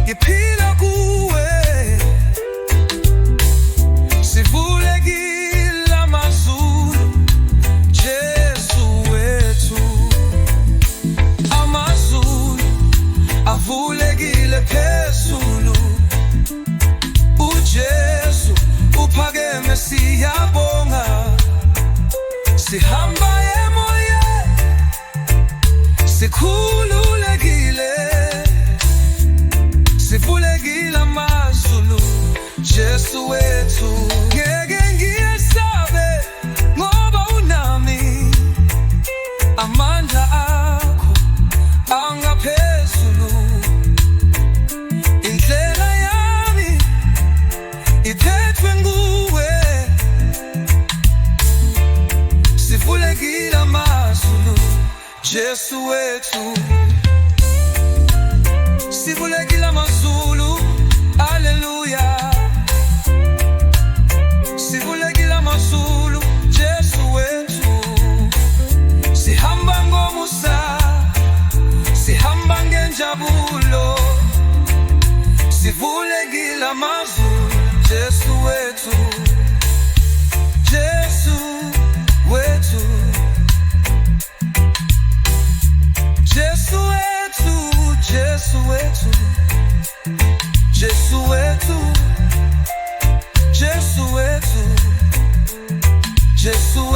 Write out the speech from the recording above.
ngiphila kuwe, sivulekile amazulu, Jesu wethu. Amazulu avulekile phezulu, uJesu uphakeme, siyabonga. Sihamba emoyeni, sikhululekile, sivulekile amazulu, Jesu wethu. Ngeke ngiyesabe ngoba unami, amandla akho angaphezulu. Indlela yami iphethwe nguwe, sivulekile amazulu, Jesu wethu. Sivulekile amazulu, haleluya. Sivulekile amazulu, Jesu wethu. Sihamba ngomusa, sihamba ngenjabulo, sivulekile amazulu, Jesu wethu. Jesu wethu, Jesu wethu, Jesu wethu, Jesu wethu, Jesu wethu, Jesu